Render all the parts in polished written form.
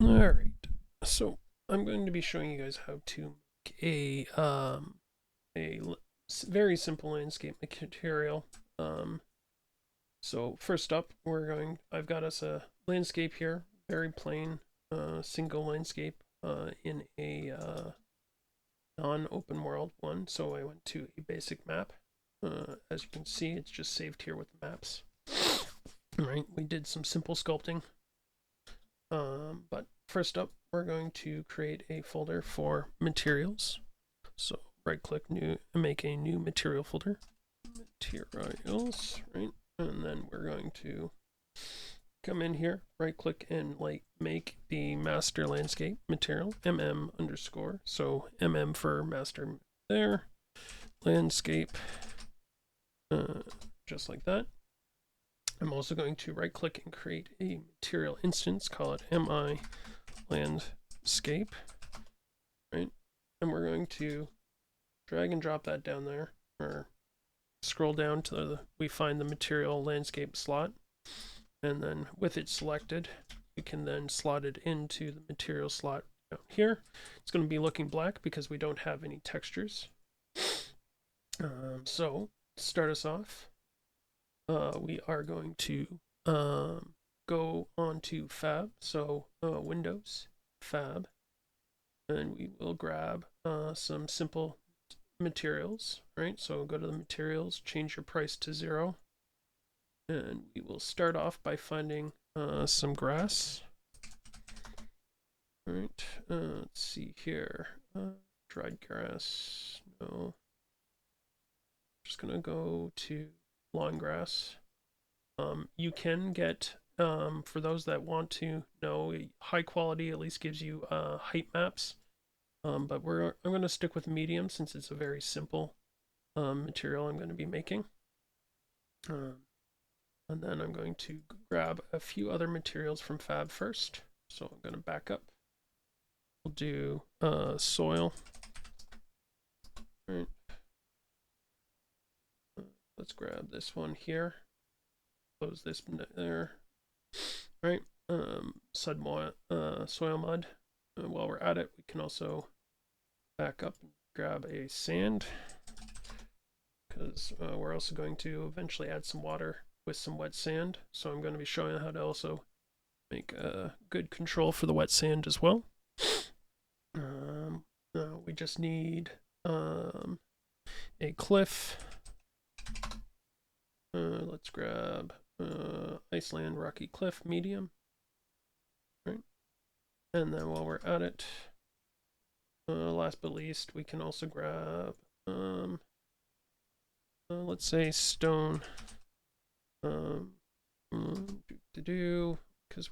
Alright, so I'm going to be showing you guys how to make very simple landscape material. So first up, I've got us a landscape here, very plain, single landscape in a non-open world one. So I went to a basic map. As you can see, it's just saved here with the maps. Alright, we did some simple sculpting. But first up, we're going to create a folder for materials. So right click new and make a new material folder. Materials, right? And then we're going to come in here, right click and make the master landscape material, mm_. So for master there, landscape, just like that. I'm also going to right click and create a material instance, call it mi landscape, right? And we're going to drag and drop that down there, or scroll down to we find the material landscape slot, and then with it selected, we can then slot it into the material slot down here. It's going to be looking black because we don't have any textures. So to start us off, we are going to go on to Fab, so Windows, Fab, and we will grab some simple materials, right? So go to the materials, change your price to 0, and we will start off by finding some grass. All right, let's see here, dried grass, no. Just gonna go to lawn grass. You can get, for those that want to know, high quality at least gives you height maps. But I'm going to stick with medium since it's a very simple material I'm going to be making. And then I'm going to grab a few other materials from Fab first. So I'm going to back up. We'll do soil. All right. Let's grab this one here. Close this there. All right. Soil mud. While we're at it, we can also back up and grab a sand, because we're also going to eventually add some water with some wet sand. So I'm going to be showing you how to also make a good control for the wet sand as well. We just need a cliff. Let's grab Iceland Rocky Cliff medium. Right. And then while we're at it, last but least, we can also grab, let's say stone, because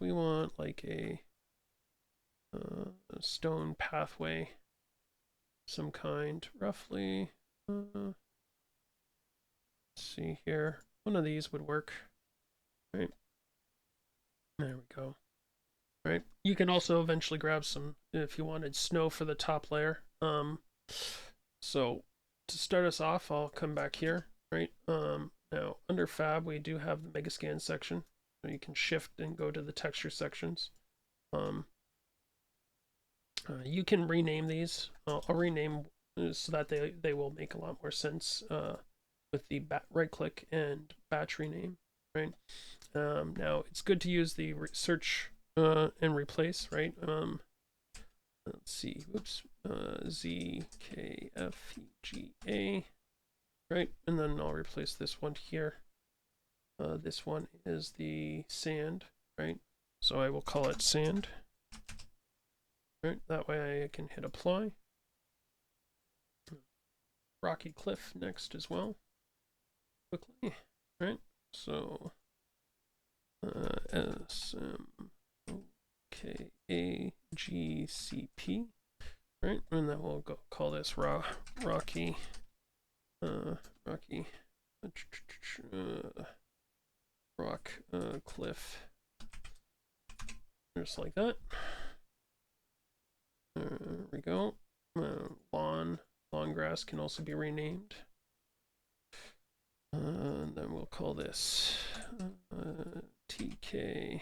we want like a stone pathway, some kind, roughly. Let's see here. One of these would work, right? There we go. Right. You can also eventually grab some if you wanted snow for the top layer. So to start us off, I'll come back here, right? Now under Fab, we do have the Megascan section. So you can shift and go to the texture sections. You can rename these. I'll rename so that they will make a lot more sense with the right click and batch rename, right? Now it's good to use the search and replace, right? Let's see, whoops, ZKFEGA, right? And then I'll replace this one here. This one is the sand, right? So I will call it sand, right? That way I can hit apply. Rocky Cliff next as well, quickly, right? So SMOKAGCP, right? And then we'll go call this Rocky Rock Cliff, just like that. There we go. Lawn grass can also be renamed. And then we'll call this TKYNEG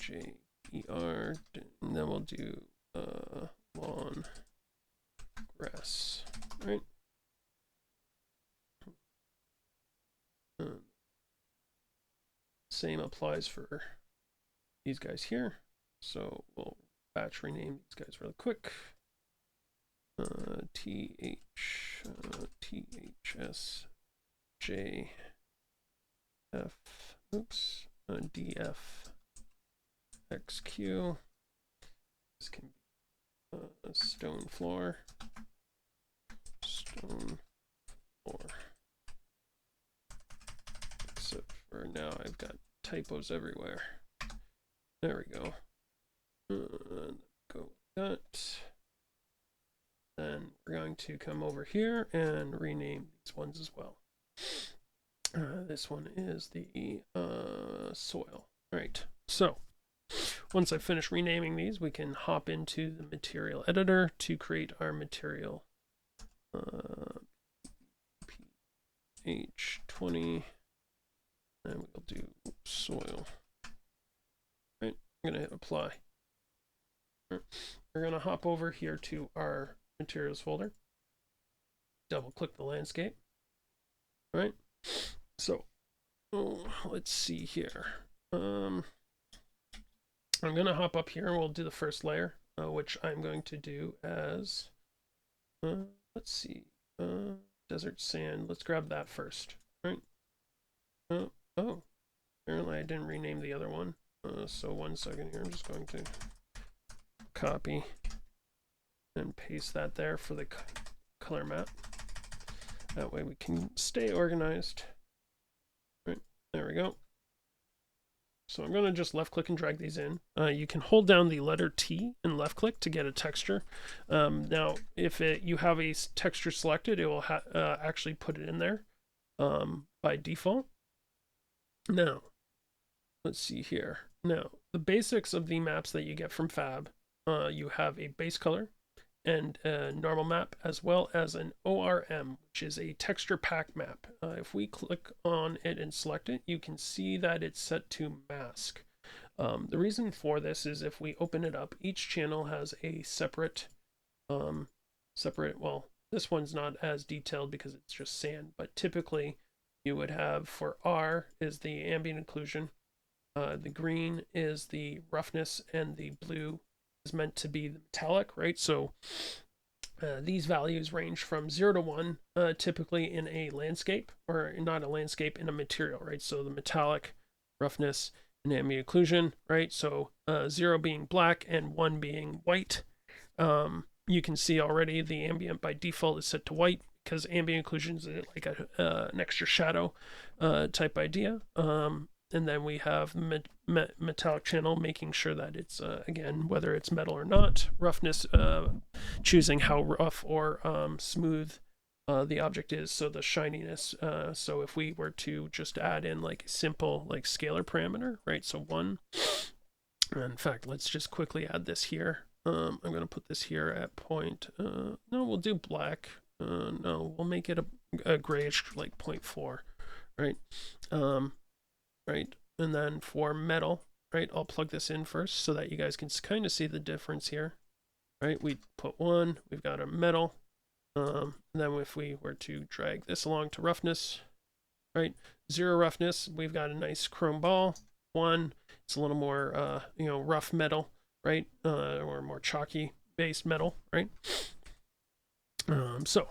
J-E-R, and then we'll do lawn grass, right? Same applies for these guys here. So we'll batch rename these guys really quick. THSJF, oops, DFXQ. This can be stone floor. Except for now I've got typos everywhere. There we go. Go with that. Then we're going to come over here and rename these ones as well. This one is the soil. All right, so once I finish renaming these, we can hop into the material editor to create our material. H20, and we'll do soil. Right, I'm gonna hit apply. Right. We're gonna hop over here to our materials folder. Double click the landscape. All right. So, let's see here. I'm gonna hop up here and we'll do the first layer, which I'm going to do as, let's see, desert sand. Let's grab that first, right? Oh, apparently I didn't rename the other one. So 1 second here, I'm just going to copy and paste that there for the color map. That way we can stay organized. Right, there we go. So I'm going to just left click and drag these in. You can hold down the letter T and left click to get a texture. Now, if you have a texture selected, it will actually put it in there by default. Now, let's see here. Now, the basics of the maps that you get from Fab, you have a base color and a normal map, as well as an ORM, which is a texture pack map. If we click on it and select it, you can see that it's set to mask. The reason for this is if we open it up, each channel has a separate, well, this one's not as detailed because it's just sand, but typically you would have for R is the ambient occlusion, the green is the roughness, and the blue is meant to be the metallic, right? So these values range from 0 to 1, typically in a landscape, or not a landscape, in a material, right? So the metallic, roughness, and ambient occlusion, right? So 0 being black and 1 being white. You can see already the ambient by default is set to white because ambient occlusion is like an extra shadow type idea. And then we have metallic channel, making sure that it's, again, whether it's metal or not. Roughness, choosing how rough or smooth the object is. So the shininess. So if we were to just add in like a simple like scalar parameter, right? So 1. In fact, let's just quickly add this here. I'm going to put this here at point. No, we'll do black. No, we'll make it a grayish like 0.4, right? Right, and then for metal, right, I'll plug this in first so that you guys can kind of see the difference here, right? We put 1, we've got our metal, and then if we were to drag this along to roughness, right, 0 roughness, we've got a nice chrome ball. 1, it's a little more, rough metal, right, or more chalky based metal, right? So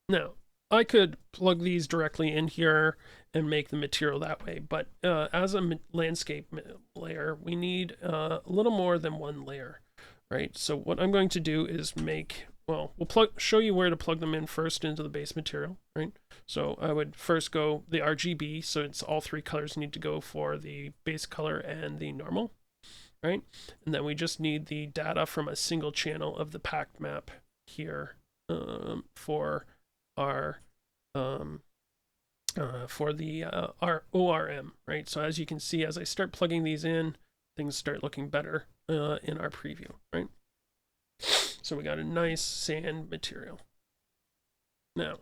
now I could plug these directly in here and make the material that way, but as a landscape layer, we need a little more than 1 layer, right? So what I'm going to do is we'll show you where to plug them in first into the base material, right? So I would first go the RGB, so it's all 3 colors need to go for the base color and the normal, right? And then we just need the data from a single channel of the packed map here for our our ORM, right? So as you can see, as I start plugging these in, things start looking better in our preview, right? So we got a nice sand material. Now,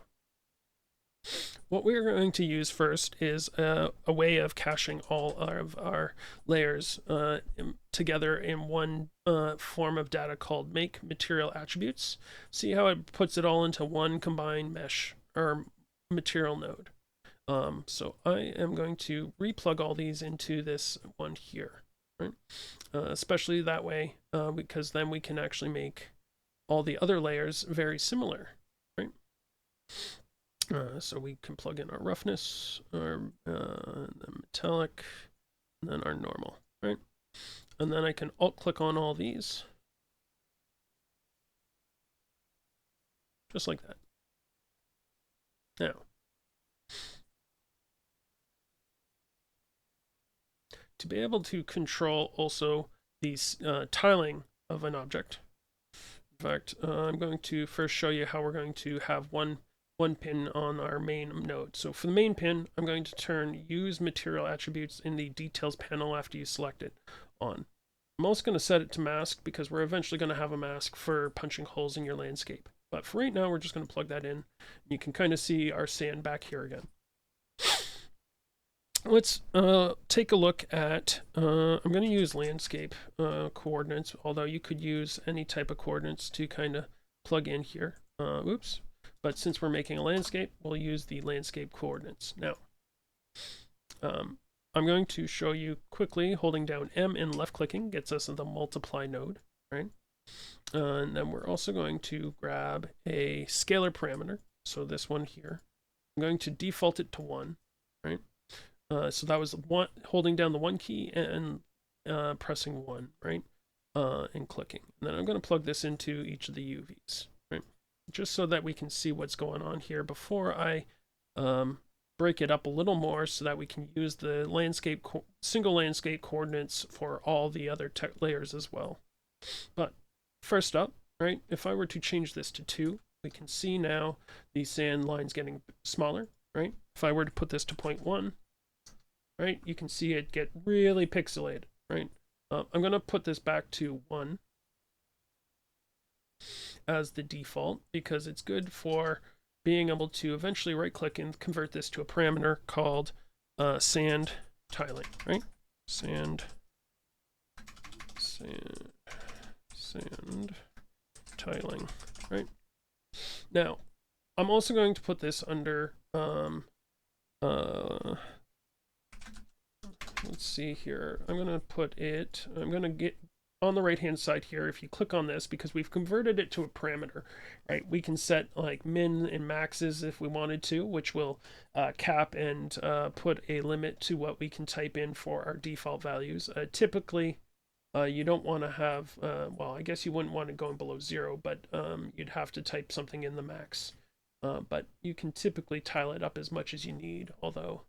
What we're going to use first is a way of caching all of our layers together in one form of data called make material attributes. See how it puts it all into one combined mesh or material node. So I am going to replug all these into this one here, right? Especially that way, because then we can actually make all the other layers very similar, right? So we can plug in our roughness, our the metallic, and then our normal, right? And then I can alt-click on all these, just like that. Now, to be able to control also the tiling of an object, in fact, I'm going to first show you how we're going to have one pin on our main node. So for the main pin, I'm going to turn use material attributes in the details panel after you select it on. I'm also going to set it to mask because we're eventually going to have a mask for punching holes in your landscape. But for right now, we're just going to plug that in. You can kind of see our sand back here again. Let's take a look at, I'm going to use landscape coordinates, although you could use any type of coordinates to kind of plug in here. Oops. But since we're making a landscape, we'll use the landscape coordinates. Now, I'm going to show you quickly, holding down M and left clicking gets us the multiply node, right? And then we're also going to grab a scalar parameter. So this one here, I'm going to default it to 1, right? So that was one, holding down the 1 key and pressing 1, right? And clicking. And then I'm going to plug this into each of the UVs, right? Just so that we can see what's going on here before I break it up a little more so that we can use the landscape single landscape coordinates for all the other layers as well. But first up, right, if I were to change this to 2, we can see now the sand lines getting smaller, right? If I were to put this to 0.1, right, you can see it get really pixelated, right? I'm going to put this back to 1 as the default because it's good for being able to eventually right click and convert this to a parameter called sand tiling, right? Sand tiling, right? Now, I'm also going to put this under, let's see here. I'm going to get on the right hand side here. If you click on this, because we've converted it to a parameter, right? We can set like min and maxes if we wanted to, which will cap and put a limit to what we can type in for our default values. Typically, you don't want to have, well, I guess you wouldn't want it going below 0, but you'd have to type something in the max. But you can typically tile it up as much as you need, although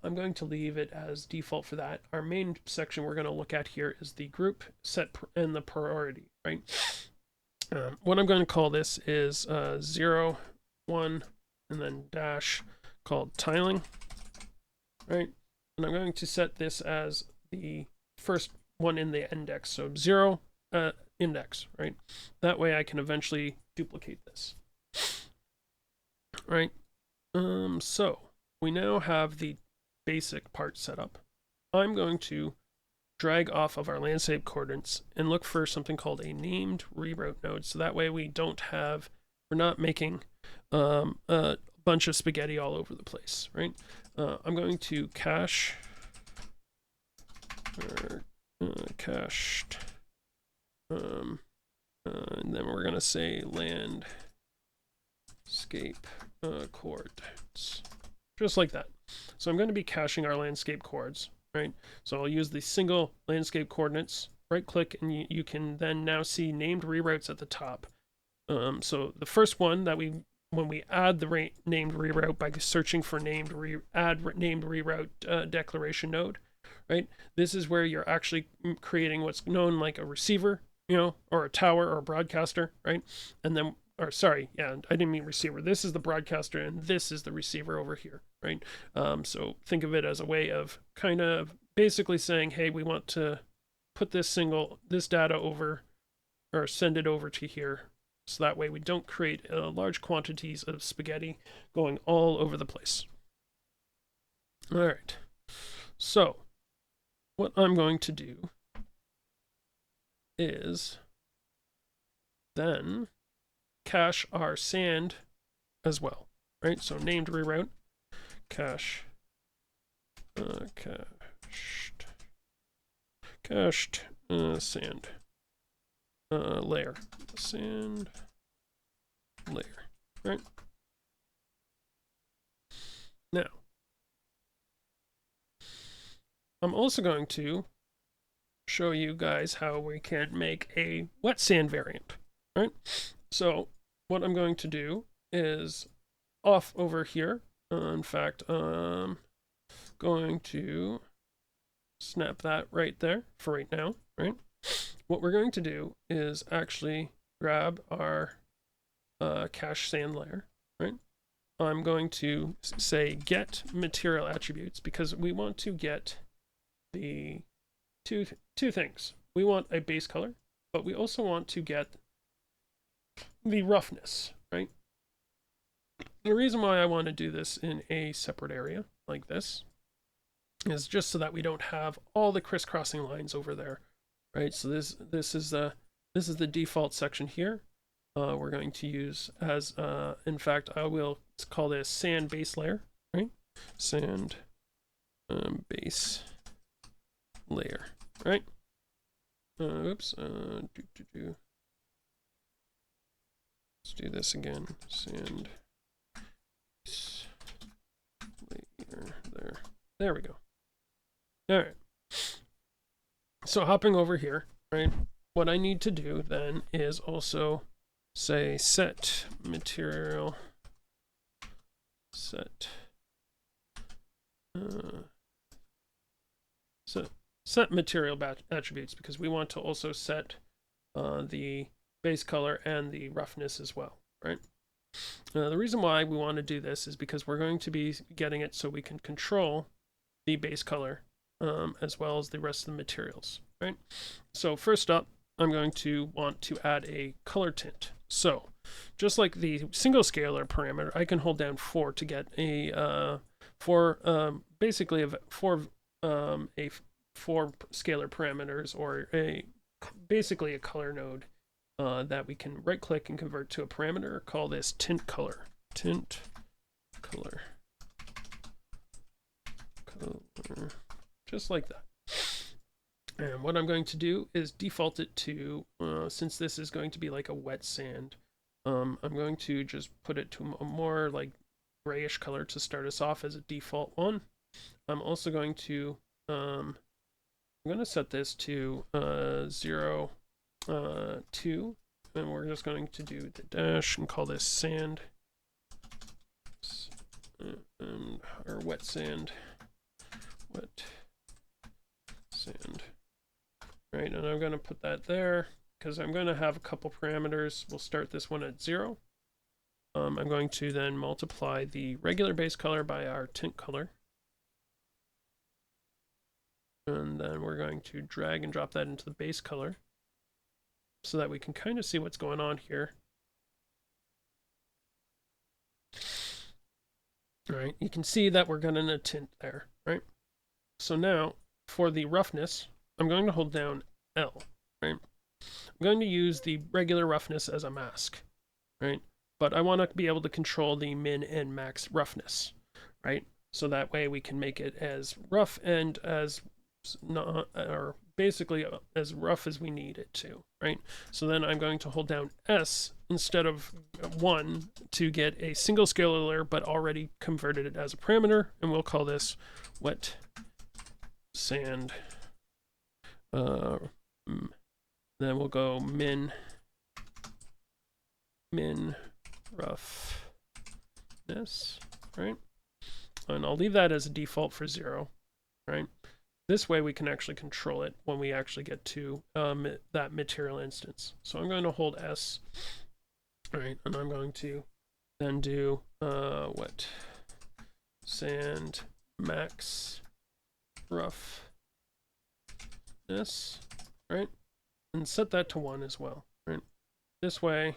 I'm going to leave it as default for that. Our main section we're going to look at here is the group, set, and the priority, right? What I'm going to call this is 0, 1, and then dash called tiling, right? And I'm going to set this as the first one in the index, so 0 index, right? That way I can eventually duplicate this, right? So we now have the basic part set up. I'm going to drag off of our landscape coordinates and look for something called a named reroute node. So that way we're not making a bunch of spaghetti all over the place, right? I'm going to cache cached, and then we're going to say landscape coordinates. Just like that. So I'm going to be caching our landscape coords, right? So I'll use the single landscape coordinates, right click, and you can then now see named reroutes at the top. So the first one that when we add the named reroute by searching for named reroute declaration node, right? This is where you're actually creating what's known like a receiver, or a tower or a broadcaster, right? And then or sorry, yeah, I didn't mean receiver. This is the broadcaster and this is the receiver over here, right? So think of it as a way of kind of basically saying, hey, we want to put this data over or send it over to here, So that way we don't create large quantities of spaghetti going all over the place. All right. So what I'm going to do is then cache our sand as well, right? So named reroute, cached sand layer, sand layer, right? Now, I'm also going to show you guys how we can make a wet sand variant, right? So what I'm going to do is off over here. In fact, going to snap that right there for right now, right? What we're going to do is actually grab our cache sand layer, right? I'm going to say get material attributes because we want to get the two things. We want a base color, but we also want to get the roughness, right? The reason why I want to do this in a separate area like this is just so that we don't have all the crisscrossing lines over there, right? So this is the default section here. We're going to use as in fact I will call this sand base layer, right? Sand base layer, right? Oops. Let's do this again. Sand layer there. There we go. All right. So hopping over here, right? What I need to do then is also say set material set material attributes because we want to also set the base color and the roughness as well, right? The reason why we want to do this is because we're going to be getting it so we can control the base color as well as the rest of the materials, right? So first up, I'm going to want to add a color tint. So just like the single scalar parameter, I can hold down 4 to get a basically four scalar parameters, or basically a color node that we can right click and convert to a parameter. Call this tint color. Tint color. Just like that. And what I'm going to do is default it to, since this is going to be like a wet sand, I'm going to just put it to a more like grayish color to start us off as a default one. I'm also going to, I'm going to set this to 0, 2, and we're just going to do the dash and call this sand, or wet sand, right? And I'm going to put that there because I'm going to have a couple parameters. We'll start this one at 0. I'm going to then multiply the regular base color by our tint color. And then we're going to drag and drop that into the base color so that we can kind of see what's going on here. All right, you can see that we're getting a tint there, right? So now for the roughness, I'm going to hold down L, right? I'm going to use the regular roughness as a mask, right? But I want to be able to control the min and max roughness, right? So that way we can make it as rough and as not, or basically as rough as we need it to, right? So then I'm going to hold down S instead of 1 to get a single scalar but already converted it as a parameter, and we'll call this wet sand. Then we'll go min roughness, right? And I'll leave that as a default for 0, right? This way we can actually control it when we actually get to that material instance. So I'm going to hold S, right? And I'm going to then do wet sand max roughness, right? And set that to 1 as well, right? This way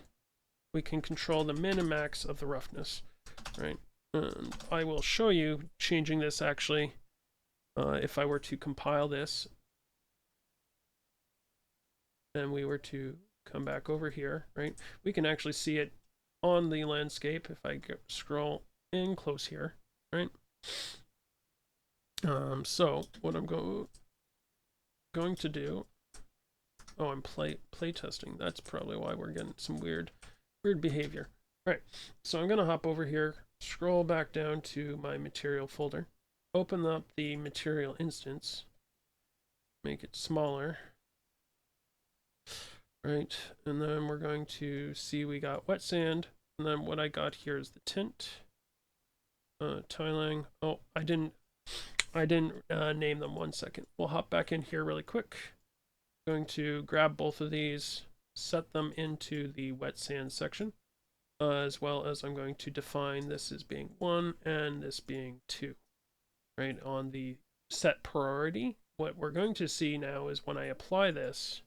we can control the min and max of the roughness, right? And I will show you changing this actually if I were to compile this and we were to come back over here, right? We can actually see it on the landscape if I scroll in close here, right? So what I'm going to do, oh, I'm play testing. That's probably why we're getting some weird behavior. All right, so I'm gonna hop over here, scroll back down to my material folder, open up the material instance, make it smaller, right? And then we're going to see we got wet sand, and then what I got here is the tint, tiling. Oh, I didn't name them. 1 second. We'll hop back in here really quick. Going to grab both of these, set them into the wet sand section, as well as I'm going to define this as being 1 and this being 2, right? On the set priority, what we're going to see now is when I apply this,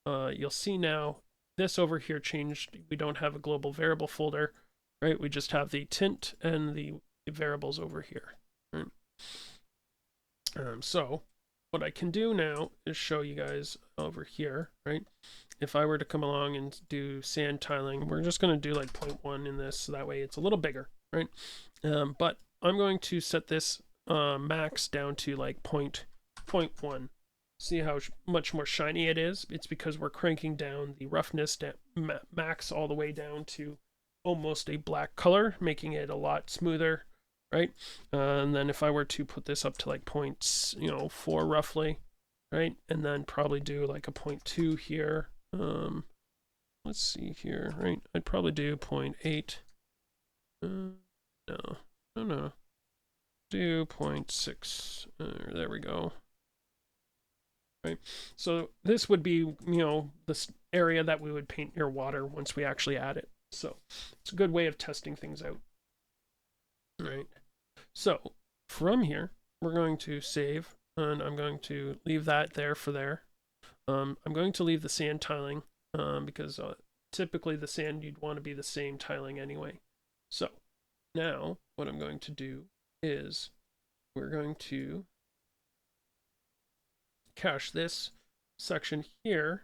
you'll see now this over here changed. We don't have a global variable folder, right? We just have the tint and the variables over here, right? So what I can do now is show you guys over here, right? If I were to come along and do sand tiling, we're just going to do like 0.1 in this, so that way it's a little bigger, right? But I'm going to set this max down to like 0.1. See how much more shiny it is? It's because we're cranking down the roughness max all the way down to almost a black color, making it a lot smoother, right? And then if I were to put this up to like 0.4 roughly, right? And then probably do like a 0.2 here. Let's see here, right? I'd probably do 0.8. No. Do 0.6. There we go. Right. So this would be, this area that we would paint near water once we actually add it. So it's a good way of testing things out. Right. So from here, we're going to save, and I'm going to leave that there for there. I'm going to leave the sand tiling because typically the sand you'd want to be the same tiling anyway. So now what I'm going to do is we're going to cache this section here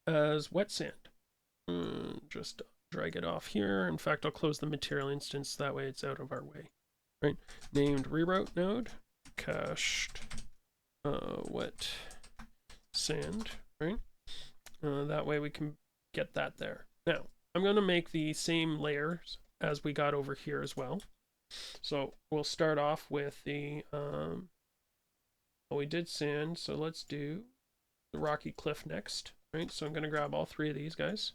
as wet sand. Just drag it off here. In fact, I'll close the material instance, that way it's out of our way. Right, named reroute node, cached wet sand, right? That way we can get that there. Now, I'm going to make the same layers as we got over here as well. So we'll start off with the, well, we did sand, so let's do the rocky cliff next, right? So I'm going to grab all 3 of these guys.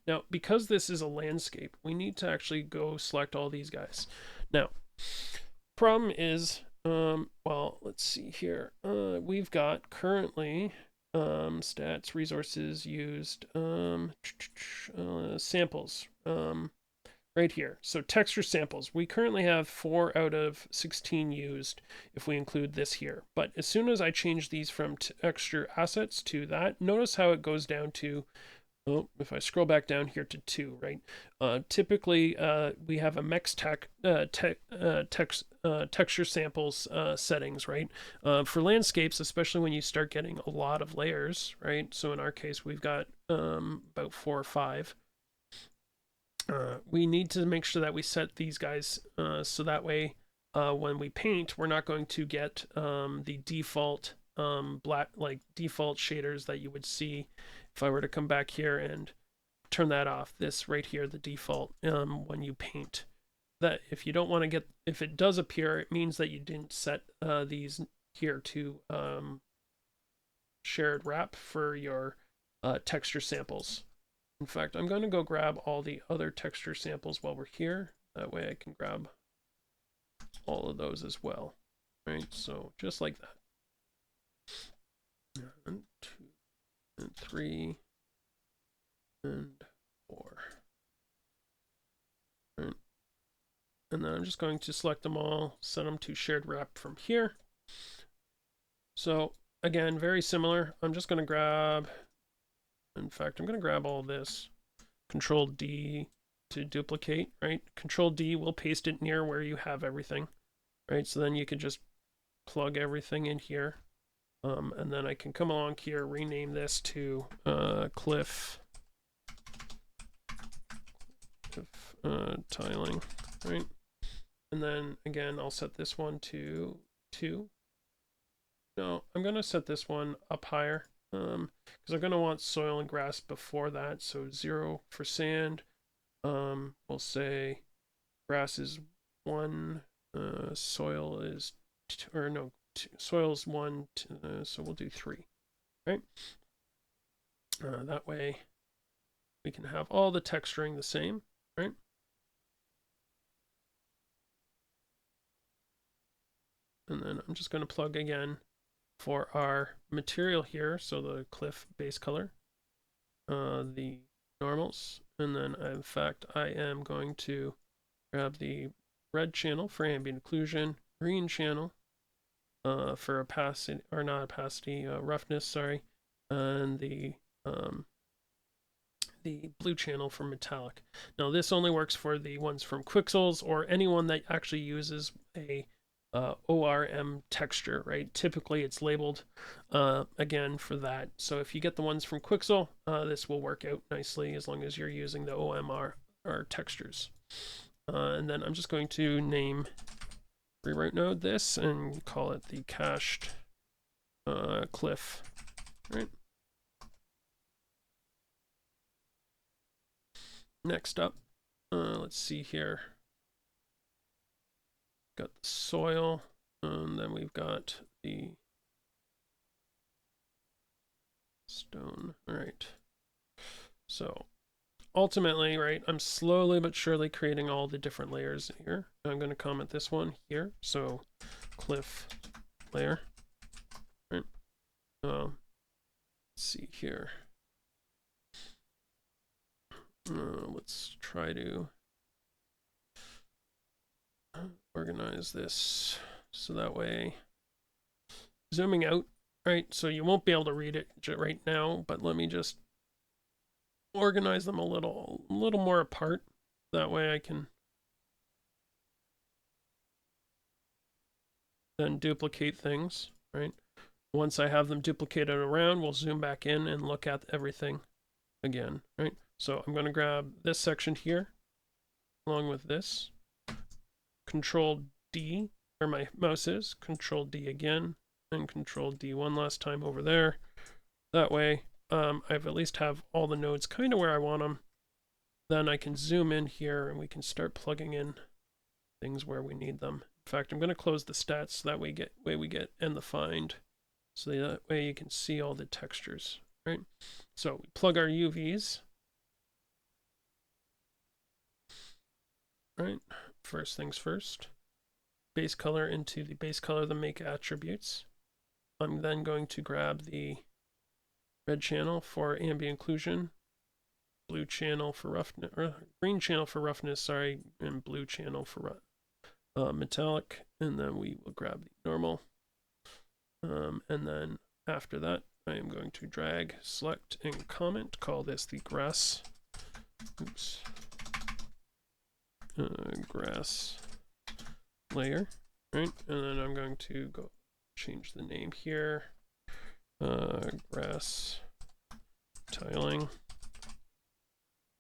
Now, because this is a landscape, we need to actually go select all these guys. Now, problem is, well, let's see here. We've got currently stats, resources used, samples, right here. So texture samples. We currently have 4 out of 16 used if we include this here. But as soon as I change these from texture assets to that, notice how it goes down to, oh, if I scroll back down here to 2, right? Typically, we have a mex texture samples settings, right? For landscapes, especially when you start getting a lot of layers, right? So in our case, we've got about 4 or 5. We need to make sure that we set these guys so that way when we paint, we're not going to get the default black, like default shaders that you would see if I were to come back here and turn that off. This right here, the default when you paint. That if you don't want to get, if it does appear, it means that you didn't set these here to shared wrap for your texture samples. In fact, I'm going to go grab all the other texture samples while we're here. That way I can grab all of those as well. Right, so just like that. 1, 2, and 3, and 4. Right. And then I'm just going to select them all, set them to shared wrap from here. So again, very similar. I'm just going to grab, in fact, I'm going to grab all this, Control D to duplicate, right? Control D will paste it near where you have everything, right? So then you can just plug everything in here. And then I can come along here, rename this to cliff tiling, right? And then again, I'll set this one to 2. No, I'm going to set this one up higher because I'm going to want soil and grass before that. So 0 for sand. We'll say grass is 1, soil is 2, or no, 2, soil is 1, so we'll do 3, right? That way we can have all the texturing the same, right? And then I'm just going to plug again for our material here, so the cliff base color, the normals, and then in fact I am going to grab the red channel for ambient occlusion, green channel for opacity, or not opacity, roughness, sorry, and the blue channel for metallic. Now this only works for the ones from Quixels or anyone that actually uses a ORM texture, right? Typically it's labeled again for that. So if you get the ones from Quixel, this will work out nicely as long as you're using the OMR textures. And then I'm just going to name reroute node this and call it the cached cliff, right? Next up, let's see here. Got the soil, and then we've got the stone. All right. So ultimately, right, I'm slowly but surely creating all the different layers here. I'm going to comment this one here. So cliff layer. Right. Let's see here. Let's try to organize this so that way, zooming out, right? So you won't be able to read it right now, but let me just organize them a little more apart. That way I can then duplicate things, right? Once I have them duplicated around, we'll zoom back in and look at everything again, right? So I'm going to grab this section here along with this. Control D, where my mouse is, Control D again, and Control D one last time over there. That way, I've at least have all the nodes kind of where I want them. Then I can zoom in here and we can start plugging in things where we need them. In fact, I'm going to close the stats so that way we get and the find, so that way you can see all the textures, right? So we plug our UVs, right? First things first, base color into the base color, the make attributes. I'm then going to grab the red channel for ambient occlusion, blue channel for roughness, or green channel for roughness, sorry, and blue channel for metallic, and then we will grab the normal. And then after that, I am going to drag, select, and comment, call this the grass. Oops. Grass layer, right? And then I'm going to go change the name here. Grass tiling,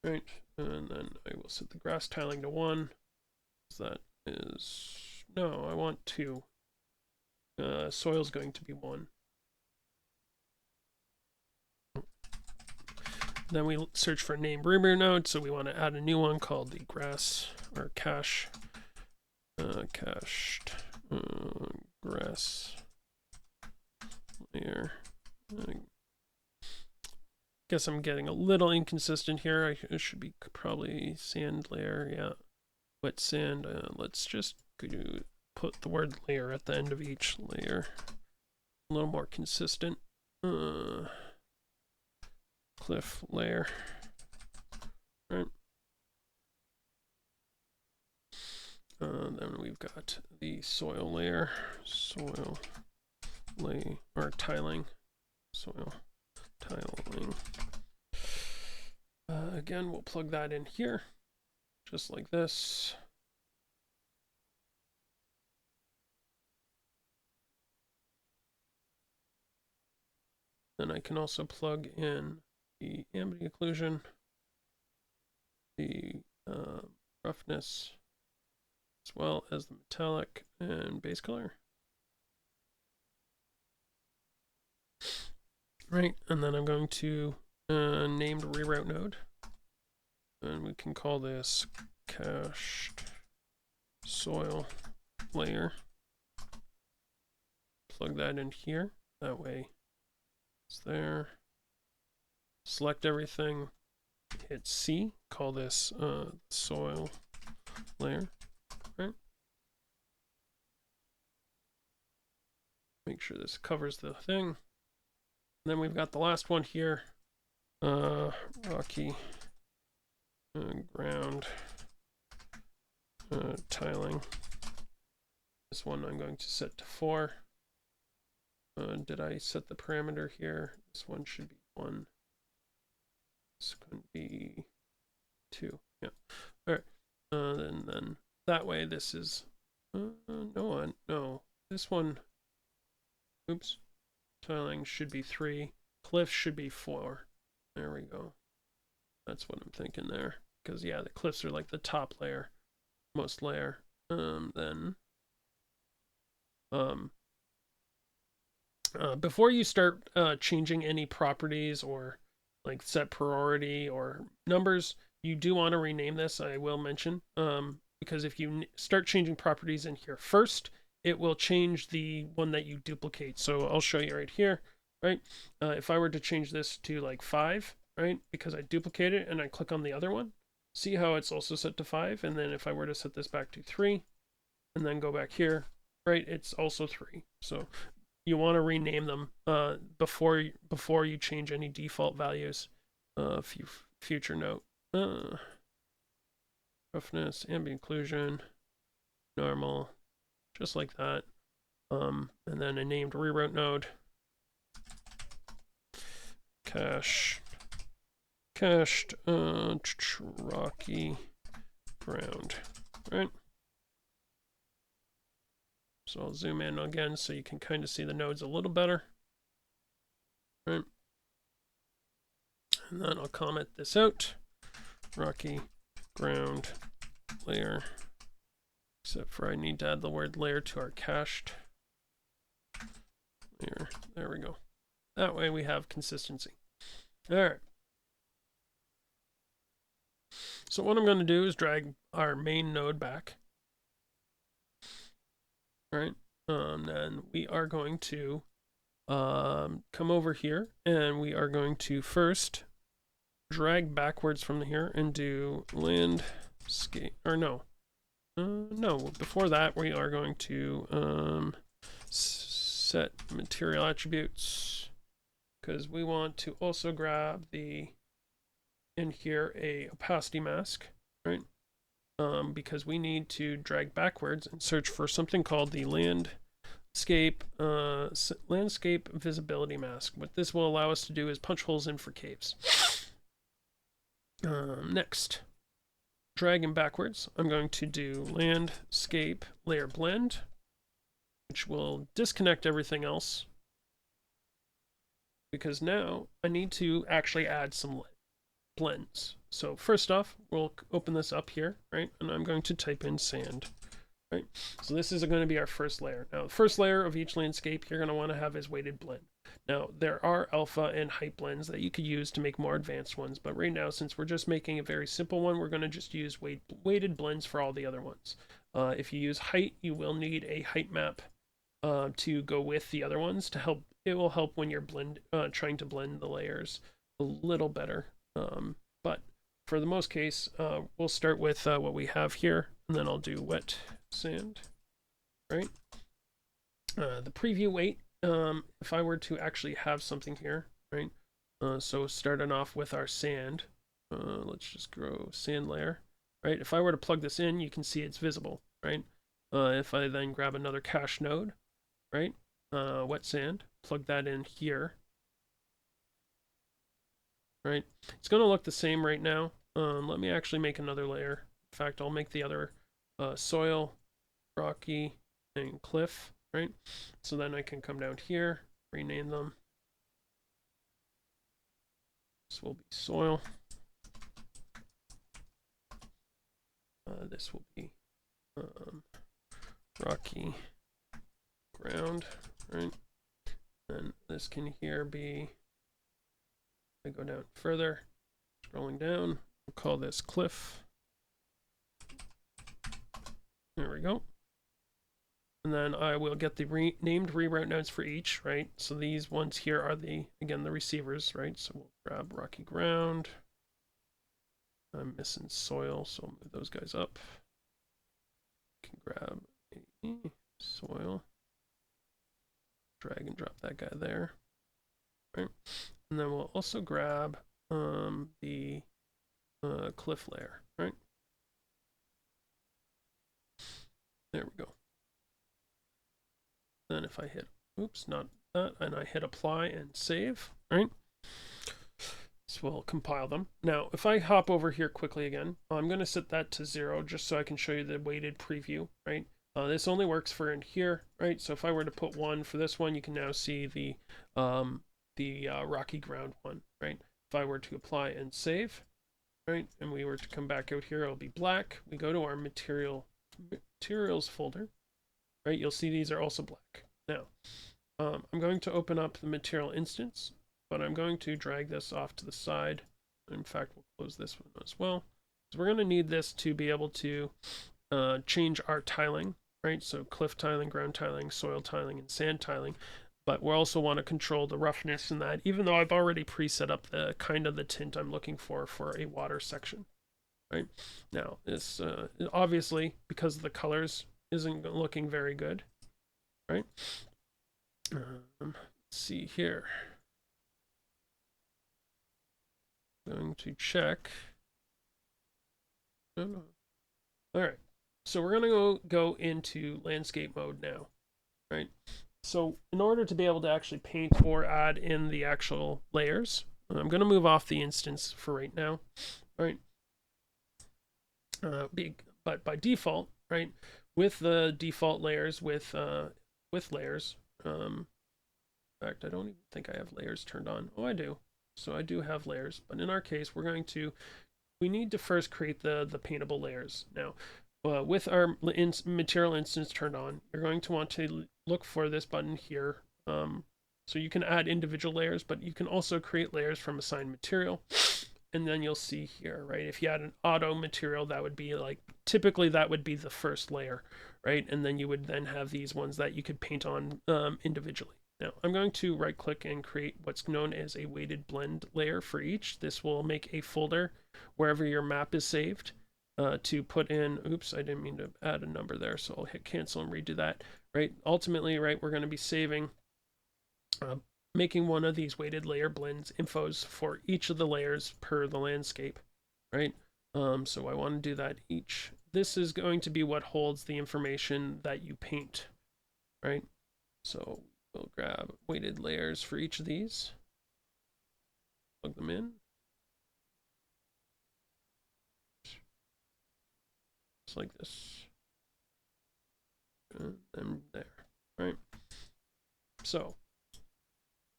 right? And then I will set the grass tiling to 1. That is, no, I want 2. Soil's going to be 1. Then we search for name reroute node, so we want to add a new one called the grass or cached grass layer. I guess I'm getting a little inconsistent here. It should be probably sand layer, yeah, wet sand. Let's just put the word layer at the end of each layer. A little more consistent. Cliff layer, right? Then we've got the soil layer, or tiling, soil tiling. again, we'll plug that in here, just like this. Then I can also plug in the ambient occlusion, the roughness, as well as the metallic and base color. Right, and then I'm going to named reroute node, and we can call this cached soil layer. Plug that in here, that way it's there. Select everything, hit C, call this soil layer, right? Make sure this covers the thing. And then we've got the last one here, rocky ground tiling. This one I'm going to set to 4. Did I set the parameter here? This one should be 1. This could be 2. Yeah. All right. Then that way this is no. This one. Oops. Tiling should be 3. Cliffs should be 4. There we go. That's what I'm thinking there. Because yeah, the cliffs are like the top layer, most layer. Before you start changing any properties or like set priority or numbers, you do want to rename this, I will mention, because if you start changing properties in here first, it will change the one that you duplicate. So I'll show you right here, right? If I were to change this to like 5, right? Because I duplicate it and I click on the other one, see how it's also set to 5. And then if I were to set this back to 3 and then go back here, right? It's also 3. So you want to rename them before you change any default values. Future note. Roughness, ambient occlusion, normal, just like that. And then a named reroute node. Cached rocky ground, right? So I'll zoom in again so you can kind of see the nodes a little better, right? And then I'll comment this out, rocky ground layer, except for I need to add the word layer to our cached layer. There we go. That way we have consistency. All right. So what I'm going to do is drag our main node back. Right. Then we are going to come over here and we are going to first drag backwards from here and do landscape, or no, before that we are going to set material attributes, because we want to also grab the in here a opacity mask, right? Because we need to drag backwards and search for something called the landscape visibility mask. What this will allow us to do is punch holes in for caves. Next, dragging backwards, I'm going to do landscape layer blend, which will disconnect everything else, because now I need to actually add some blends. So first off, we'll open this up here, right? And I'm going to type in sand, right? So this is going to be our first layer. Now, the first layer of each landscape you're going to want to have is weighted blend. Now, there are alpha and height blends that you could use to make more advanced ones, but right now, since we're just making a very simple one, we're going to just use weighted blends for all the other ones. If you use height, you will need a height map to go with the other ones to help. It will help when you're trying to blend the layers a little better. But for the most case, we'll start with what we have here, and then I'll do wet sand, right? The preview weight, if I were to actually have something here, right? So starting off with our sand, let's just grow sand layer, right? If I were to plug this in, you can see it's visible, right? If I then grab another cache node, right? Wet sand, plug that in here. right? It's going to look the same right now. Let me actually make another layer. In fact, I'll make the other soil, rocky, and cliff, right? So then I can come down here, rename them. This will be soil. This will be rocky ground, right? And this can here be, I go down further, scrolling down, we'll call this cliff. There we go. And then I will get the named reroute nodes for each, right? So these ones here are the, again, the receivers, right? So we'll grab rocky ground. I'm missing soil, so I'll move those guys up. Can grab a soil. Drag and drop that guy there, right? And then we'll also grab the cliff layer, right? There we go. Then if I hit, oops, not that, and I hit apply and save, right? This will compile them. Now, if I hop over here quickly again, I'm going to set that to 0 just so I can show you the weighted preview, right? This only works for in here, right? So if I were to put 1 for this one, you can now see the rocky ground one, right? If I were to apply and save, right, and we were to come back out here, it'll be black. We go to our materials folder, right? You'll see these are also black. Now, I'm going to open up the material instance, but I'm going to drag this off to the side. In fact, we'll close this one as well. So we're going to need this to be able to change our tiling, right? So cliff tiling, ground tiling, soil tiling, and sand tiling. But we also want to control the roughness in that, even though I've already preset up the kind of the tint I'm looking for a water section, right? Now, this obviously, because of the colors, isn't looking very good, right? Let's see here. I'm going to check. All right. So we're going to go into landscape mode now, right? So in order to be able to actually paint or add in the actual layers, I'm going to move off the instance for right now, right? But by default, right, with the default layers, with layers, in fact, I don't even think I have layers turned on. Oh, I do. So I do have layers, but in our case, we need to first create the paintable layers. Now, with our material instance turned on, you're going to want to look for this button here. So you can add individual layers, but you can also create layers from assigned material. And then you'll see here, right? If you had an auto material, that would be like, typically that would be the first layer, right? And then you would then have these ones that you could paint on individually. Now, I'm going to right click and create what's known as a weighted blend layer for each. This will make a folder wherever your map is saved to put in, oops, I didn't mean to add a number there, so I'll hit cancel and redo that, right? Ultimately, right, we're going to be saving, making one of these weighted layer blends infos for each of the layers per the landscape, right? So I want to do that each. This is going to be what holds the information that you paint, right? So we'll grab weighted layers for each of these, plug them in. Just like this. And there, right? So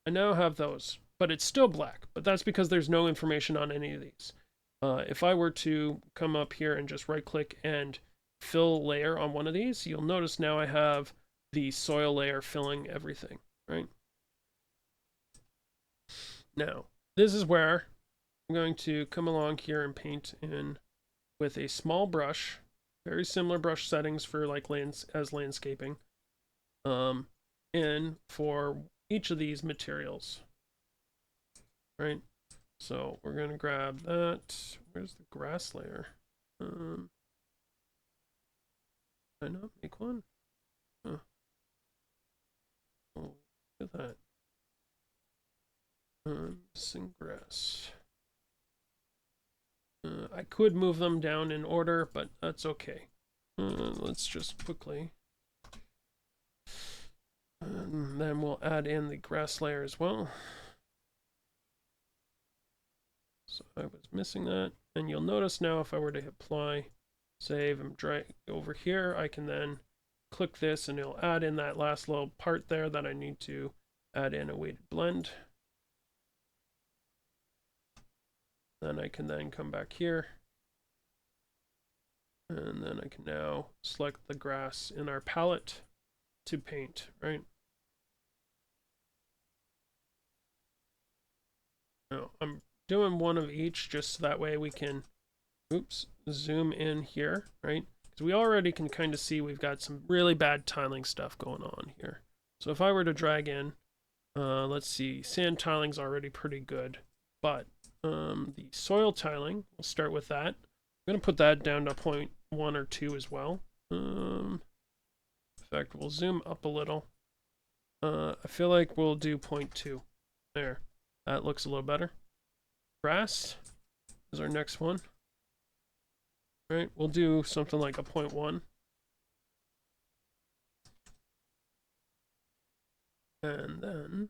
I now have those, but it's still black, but that's because there's no information on any of these. If I were to come up here and just right click and fill layer on one of these, you'll notice now I have the soil layer filling everything, right? Now, this is where I'm going to come along here and paint in with a small brush, very similar brush settings for like landscaping, in for each of these materials, right? So we're going to grab that. Where's the grass layer? Did I not make one? Huh. Oh, look at that. Missing grass. I could move them down in order, but that's okay. Let's just quickly. And then we'll add in the grass layer as well. So I was missing that. And you'll notice now if I were to apply, save, and drag over here, I can then click this and it'll add in that last little part there that I need to add in a weighted blend. Then I can then come back here. And then I can now select the grass in our palette to paint, right? Now I'm doing one of each just so that way we can, zoom in here, right? Because we already can kind of see we've got some really bad tiling stuff going on here. So if I were to drag in, let's see, sand tiling's already pretty good, but the soil tiling, we'll start with that. I'm going to put that down to 0.1 or 2 as well. In fact, we'll zoom up a little. I feel like we'll do 0.2. There. That looks a little better. Grass is our next one. All right, we'll do something like a 0.1. And then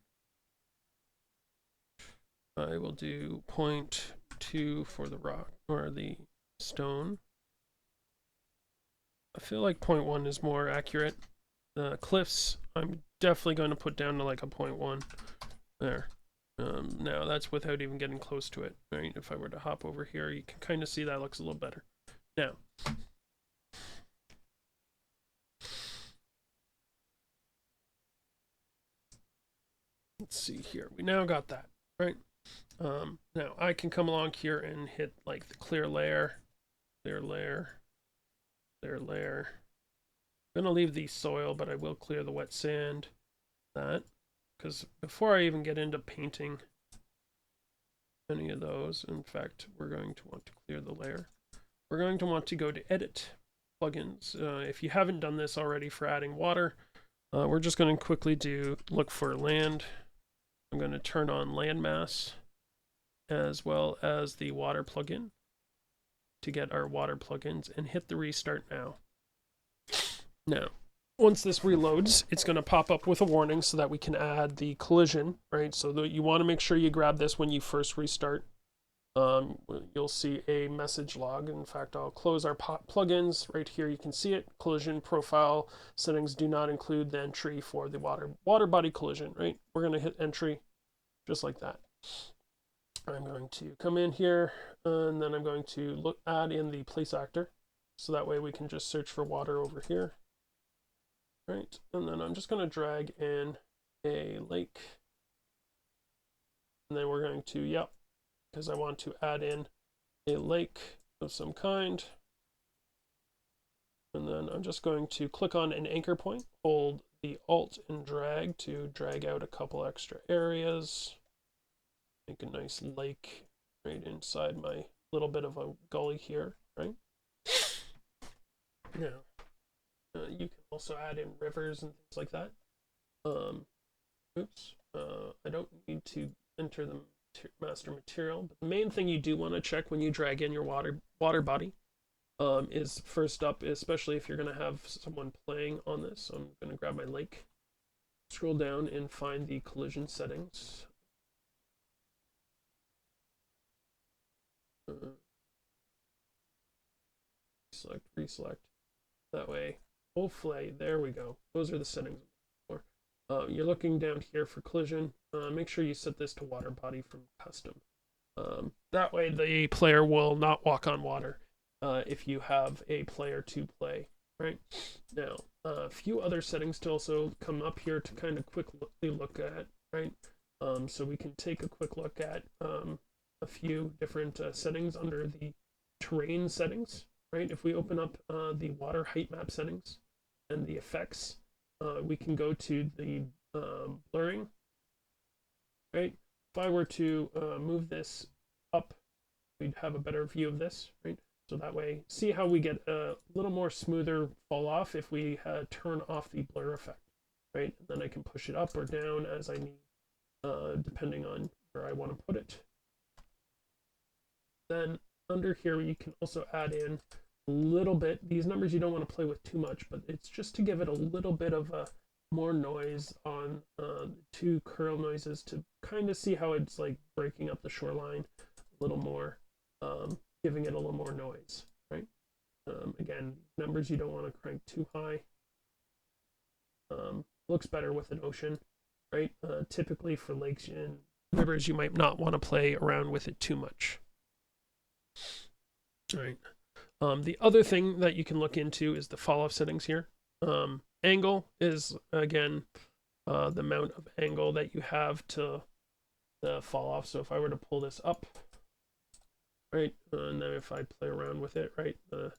I will do 0.2 for the rock or the stone. I feel like 0.1 is more accurate. The cliffs, I'm definitely going to put down to like a 0.1 there. Now that's without even getting close to it, right? If I were to hop over here, you can kind of see that looks a little better. Now, let's see here. We now got that, right? Now I can come along here and hit like the clear layer, clear layer, clear layer. I'm gonna leave the soil, but I will clear the wet sand. That, because before I even get into painting any of those, in fact, we're going to want to clear the layer. We're going to want to go to Edit, Plugins. If you haven't done this already for adding water, we're just going to quickly look for land. I'm going to turn on landmass as well as the water plugin to get our water plugins and hit the restart now. Now, once this reloads, it's going to pop up with a warning so that we can add the collision, right? So you want to make sure you grab this when you first restart. You'll see a message log. In fact, I'll close our plugins right here. You can see it. Collision profile settings do not include the entry for the water body collision, right? We're going to hit entry just like that. I'm going to come in here and then I'm going to add in the place actor. So that way we can just search for water over here. Right, and then I'm just going to drag in a lake. And then we're going to, because I want to add in a lake of some kind. And then I'm just going to click on an anchor point, hold the Alt and drag to drag out a couple extra areas. Make a nice lake right inside my little bit of a gully here, right? Now, you can also add in rivers and things like that. I don't need to enter the master material, but the main thing you do want to check when you drag in your water body is first up, especially if you're going to have someone playing on this. So I'm going to grab my lake, scroll down and find the collision settings. Select, reselect. That way, hopefully, there we go. Those are the settings. You're looking down here for collision. Make sure you set this to water body from custom. That way the player will not walk on water if you have a player to play, right? Now, a few other settings to also come up here to kind of quickly look at, right? So we can take a quick look at a few different settings under the terrain settings, right? If we open up the water height map settings and the effects, we can go to the blurring, right? If I were to move this up, we'd have a better view of this, right? So that way, see how we get a little more smoother fall off if we turn off the blur effect, right? And then I can push it up or down as I need, depending on where I want to put it. Then under here, you can also add in a little bit. These numbers you don't want to play with too much, but it's just to give it a little bit of more noise on two curl noises to kind of see how it's like breaking up the shoreline little more, giving it a little more noise, right? Again, numbers you don't want to crank too high. Looks better with an ocean, right? Typically for lakes and rivers, you might not want to play around with it too much. All right. The other thing that you can look into is the fall off settings here. Angle is, again, the amount of angle that you have to the fall off. So if I were to pull this up, right, and then if I play around with it, right, the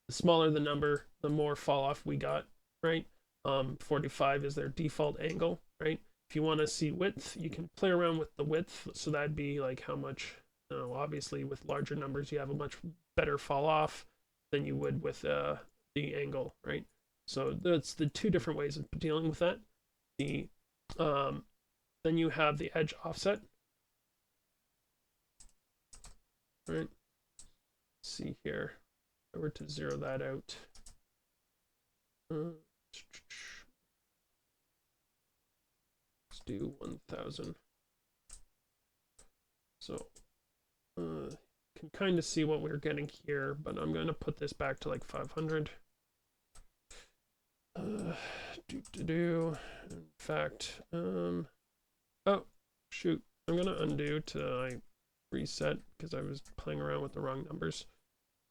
smaller the number, the more fall off we got, right? 45 is their default angle, right? If you want to see width, you can play around with the width. So that'd be like how much, obviously with larger numbers, you have a much better fall off than you would with the angle, right? So that's the two different ways of dealing with that. Then you have the edge offset, right? Let's see here. If I were to zero that out. Let's do 1000. So can kind of see what we're getting here, but I'm going to put this back to like 500. In fact, oh shoot, I'm going to undo till I reset because I was playing around with the wrong numbers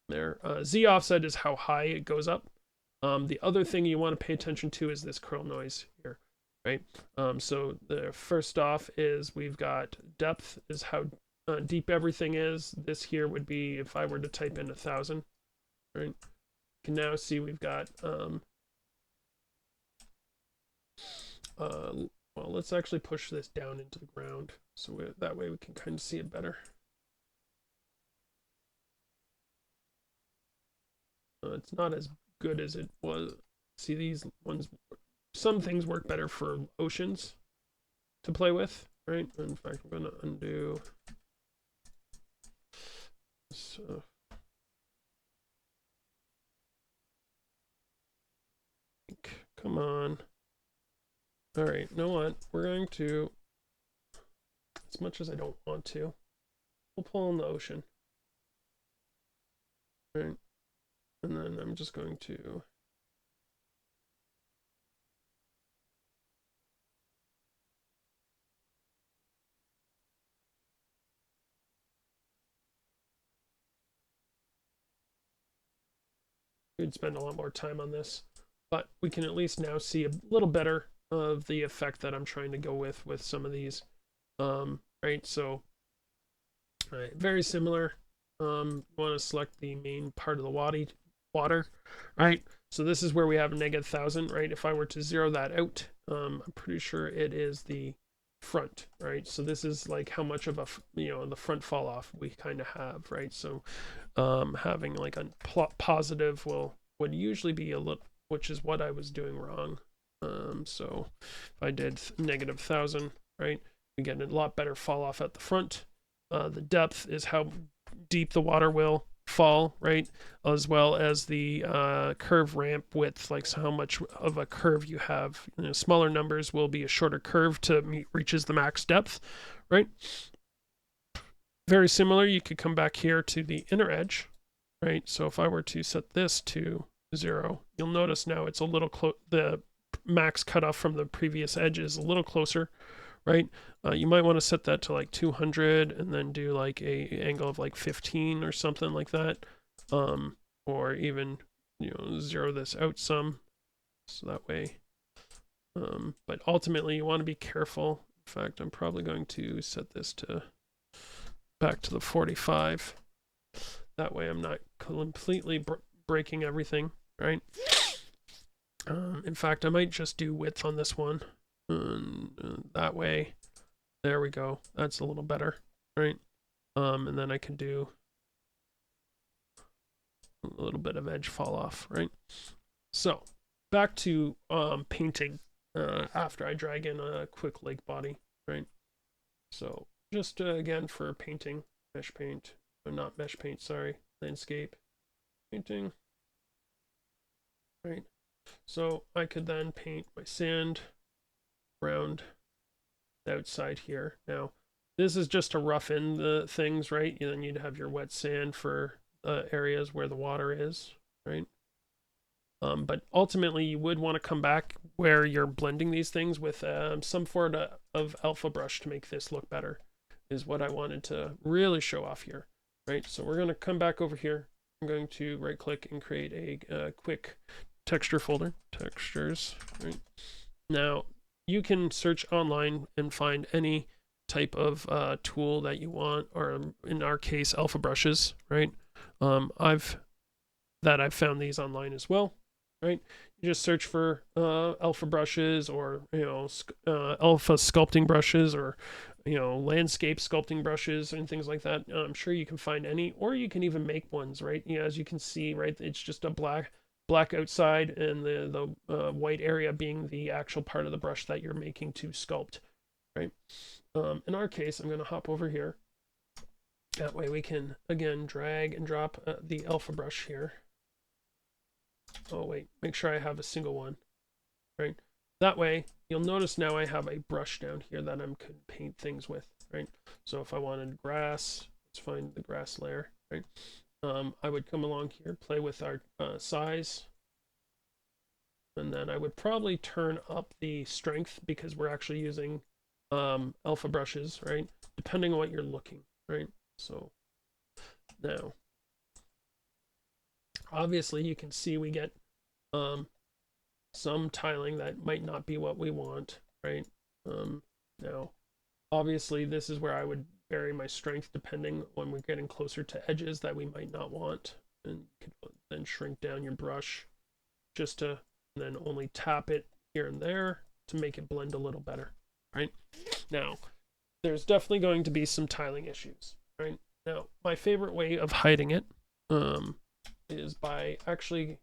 there. Z offset is how high it goes up. The other thing you want to pay attention to is this curl noise here, right? So the first off is we've got depth is how deep everything is. This here would be if I were to type in 1000, right? You can now see we've got well, let's actually push this down into the ground so that way we can kind of see it better. It's not as good as it was. See, these ones, some things work better for oceans to play with, right? In fact, I'm going to undo. So, come on. All right, you know what? We're going to, as much as I don't want to, we'll pull in the ocean. All right. And then I'm just going to we'd spend a lot more time on this, but we can at least now see a little better of the effect that I'm trying to go with some of these. Right, so very similar. You want to select the main part of the water, right? So this is where we have -1000, right? If I were to zero that out, I'm pretty sure it is the front, right? So this is like how much of a, the front fall off we kind of have, right? So having like a positive would usually be a little, which is what I was doing wrong. So if I did -1000, right, we get a lot better fall off at the front. The depth is how deep the water will fall, right, as well as the curve ramp width, like so how much of a curve you have. Smaller numbers will be a shorter curve to reaches the max depth, right? Very similar, you could come back here to the inner edge, right? So if I were to set this to 0, you'll notice now it's a little close. The max cutoff from the previous edge is a little closer, right? You might want to set that to like 200 and then do like a angle of like 15 or something like that, or even zero this out some, so that way. But ultimately, you want to be careful. In fact, I'm probably going to set this to back to the 45. That way, I'm not completely breaking everything, right? In fact, I might just do width on this one. That way, there we go. That's a little better, right? And then I can do a little bit of edge fall off, right? So back to painting after I drag in a quick lake body, right? So just again for painting, mesh paint, or not mesh paint, sorry, landscape painting, right? So I could then paint my sand around the outside here. Now, this is just to rough in the things, right? And then you'd have your wet sand for areas where the water is, right? But ultimately, you would want to come back where you're blending these things with some sort of alpha brush to make this look better, is what I wanted to really show off here, right? So we're going to come back over here. I'm going to right click and create a quick texture folder, textures, right? Now, you can search online and find any type of tool that you want, or in our case, alpha brushes, right? I've found these online as well, right? You just search for alpha brushes, or alpha sculpting brushes, or landscape sculpting brushes and things like that. I'm sure you can find any, or you can even make ones, right? As you can see, right, it's just a black outside, and the white area being the actual part of the brush that you're making to sculpt, right? In our case, I'm going to hop over here. That way we can again drag and drop the alpha brush here. Oh wait, make sure I have a single one, right? That way, you'll notice now I have a brush down here that I can paint things with, right? So if I wanted grass, let's find the grass layer, right? I would come along here, play with our size, and then I would probably turn up the strength because we're actually using alpha brushes, right? Depending on what you're looking, right? So now, obviously you can see we get some tiling that might not be what we want, right? Now, obviously this is where I would vary my strength depending when we're getting closer to edges that we might not want, and you could then shrink down your brush just to then only tap it here and there to make it blend a little better, right? Now, there's definitely going to be some tiling issues, right? Now, my favorite way of hiding it is by actually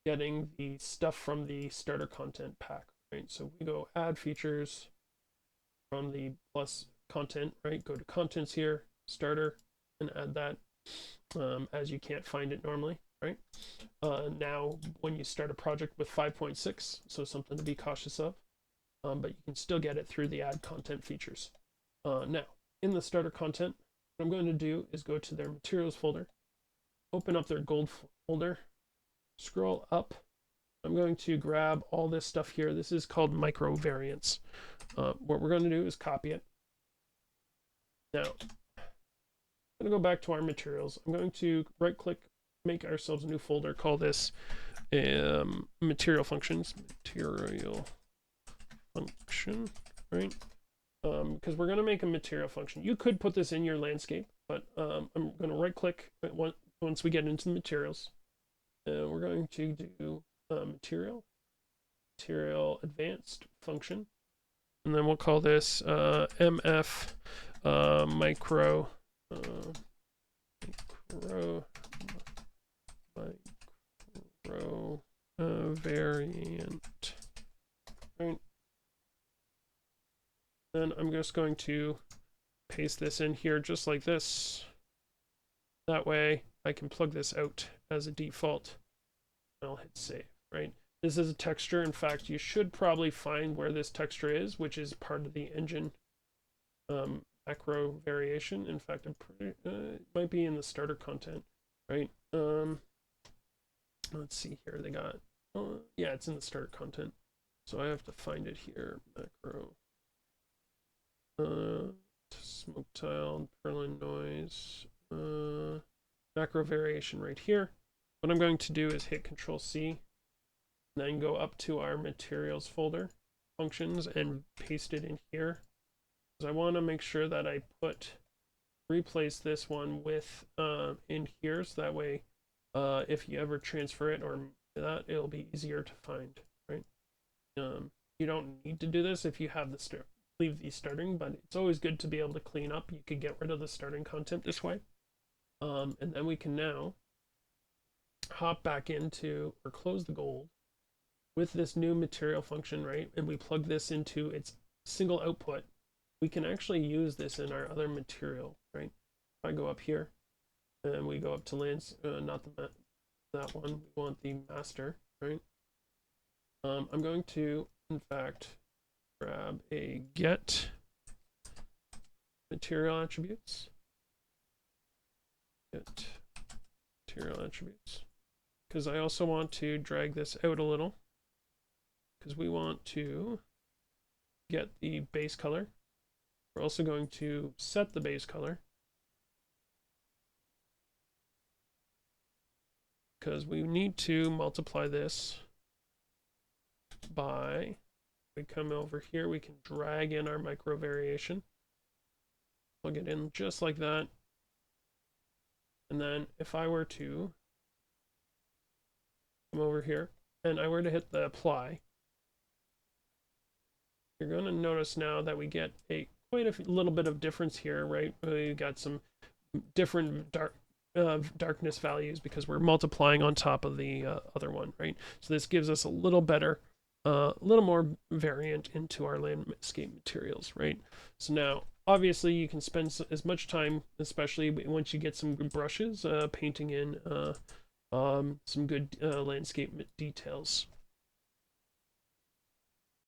getting the stuff from the starter content pack, right? So we go add features from the plus content, right? Go to contents here, starter, and add that as you can't find it normally, right? Now, when you start a project with 5.6, so something to be cautious of, but you can still get it through the add content features. Now, in the starter content, what I'm going to do is go to their materials folder, open up their gold folder, scroll up. I'm going to grab all this stuff here. This is called micro variants. What we're going to do is copy it. Now, I'm going to go back to our materials. I'm going to right click, make ourselves a new folder, call this material functions, material function, right? Because we're going to make a material function. You could put this in your landscape, but I'm going to right click once we get into the materials. We're going to do material advanced function, and then we'll call this mf micro variant, right? Then I'm just going to paste this in here just like this. That way I can plug this out as a default. I'll hit save, right? This is a texture. In fact, you should probably find where this texture is, which is part of the engine macro variation. In fact, it might be in the starter content, right? Let's see here. They got, yeah, it's in the starter content. So I have to find it here. Macro. Smoke tile, Perlin noise, macro variation right here. What I'm going to do is hit Control C, then go up to our materials folder, functions, and paste it in here. Because I want to make sure that I replace this one with in here, so that way if you ever transfer it or that, it'll be easier to find, right? You don't need to do this if you have leave these starting, but it's always good to be able to clean up. You could get rid of the starting content this way. And then we can now hop back into or close the gold with this new material function, right? And we plug this into its single output. We can actually use this in our other material, right? If I go up here and we go up to lands, not that one, we want the master, right? I'm going to, in fact, grab a get material attributes. Get material attributes. Because I also want to drag this out a little. Because we want to get the base color. We're also going to set the base color. Because we need to multiply this by, we come over here, we can drag in our micro variation. Plug it in just like that. And then if I were to come over here and I were to hit the apply, you're going to notice now that we get quite a little bit of difference here, right? We got some different darkness values because we're multiplying on top of the other one, right? So this gives us a little better, a little more variant into our landscape materials, right? So now, obviously, you can spend as much time, especially once you get some good brushes, painting in some good landscape details.